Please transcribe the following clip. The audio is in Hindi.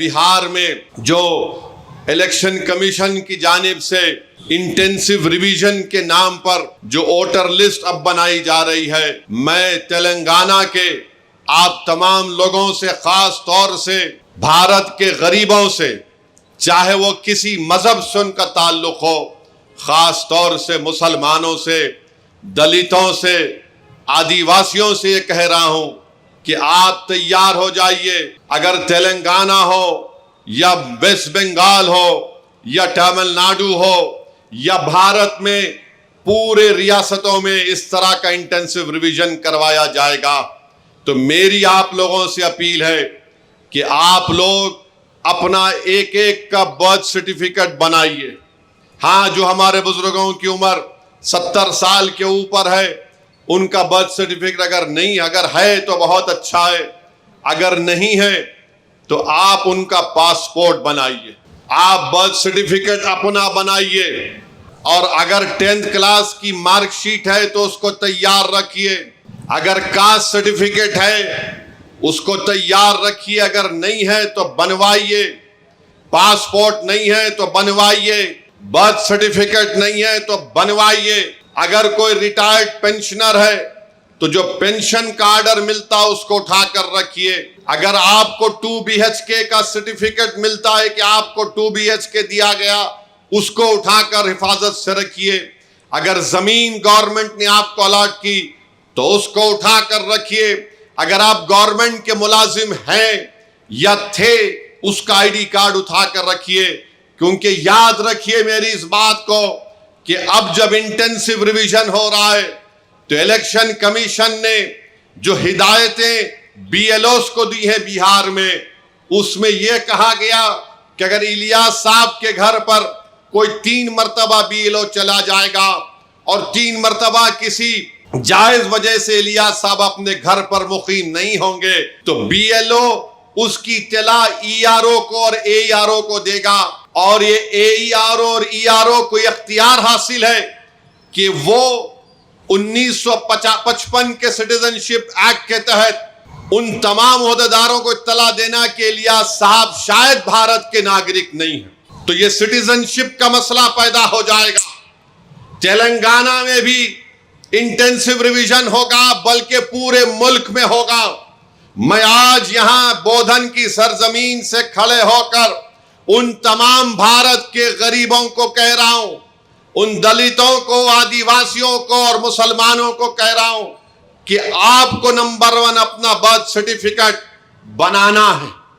बिहार में जो इलेक्शन कमीशन की जानिब से इंटेंसिव रिवीजन के नाम पर जो वोटर लिस्ट अब बनाई जा रही है, मैं तेलंगाना के आप तमाम लोगों से, खास तौर से भारत के गरीबों से, चाहे वो किसी मजहब से उनका ताल्लुक हो, खास तौर से मुसलमानों से, दलितों से, आदिवासियों से ये कह रहा हूं कि आप तैयार हो जाइए। अगर तेलंगाना हो या वेस्ट बंगाल हो या तमिलनाडु हो या भारत में पूरे रियासतों में इस तरह का इंटेंसिव रिवीजन करवाया जाएगा, तो मेरी आप लोगों से अपील है कि आप लोग अपना एक एक का बर्थ सर्टिफिकेट बनाइए। हाँ, जो हमारे बुजुर्गों की उम्र 70 साल के ऊपर है, उनका बर्थ सर्टिफिकेट अगर है तो बहुत अच्छा है, अगर नहीं है तो आप उनका पासपोर्ट बनाइए, आप बर्थ सर्टिफिकेट अपना बनाइए, और अगर 10th क्लास की मार्कशीट है तो उसको तैयार रखिए, अगर कास्ट सर्टिफिकेट है उसको तैयार रखिए, अगर नहीं है तो बनवाइए, पासपोर्ट नहीं है तो बनवाइए, बर्थ सर्टिफिकेट नहीं है तो बनवाइए। अगर कोई रिटायर्ड पेंशनर है तो जो पेंशन का आर्डर मिलता है उसको उठाकर रखिए। अगर आपको 2 BHK का सर्टिफिकेट मिलता है कि आपको 2 BHK दिया गया, उसको उठाकर हिफाजत से रखिए। अगर जमीन गवर्नमेंट ने आपको अलॉट की तो उसको उठाकर रखिए। अगर आप गवर्नमेंट के मुलाजिम हैं या थे, उसका ID कार्ड उठाकर रखिए, क्योंकि याद रखिए मेरी इस बात को कि अब जब इंटेंसिव रिवीजन हो रहा है तो इलेक्शन कमीशन ने जो हिदायतें BLOs को दी है बिहार में, उसमें यह कहा गया कि अगर इलियास साहब के घर पर कोई 3 मरतबा BLO चला जाएगा और 3 मरतबा किसी जायज वजह से इलियास साहब अपने घर पर मुकीम नहीं होंगे, तो BLO उसकी इत्तला ERO को और AERO को देगा, और ये AERO और ERO को इख्तियार हासिल है कि वो 1955 के सिटीजनशिप एक्ट के तहत उन तमाम ओहदेदारों को इत्तला देना कि इलियास साहब शायद भारत के नागरिक नहीं है। तो ये सिटीजनशिप का मसला पैदा हो जाएगा। तेलंगाना में भी इंटेंसिव रिवीजन होगा, बल्कि पूरे मुल्क में होगा। मैं आज यहां बोधन की सरजमीन से खड़े होकर उन तमाम भारत के गरीबों को कह रहा हूं, उन दलितों को, आदिवासियों को और मुसलमानों को कह रहा हूं कि आपको नंबर 1 अपना बर्थ सर्टिफिकेट बनाना है।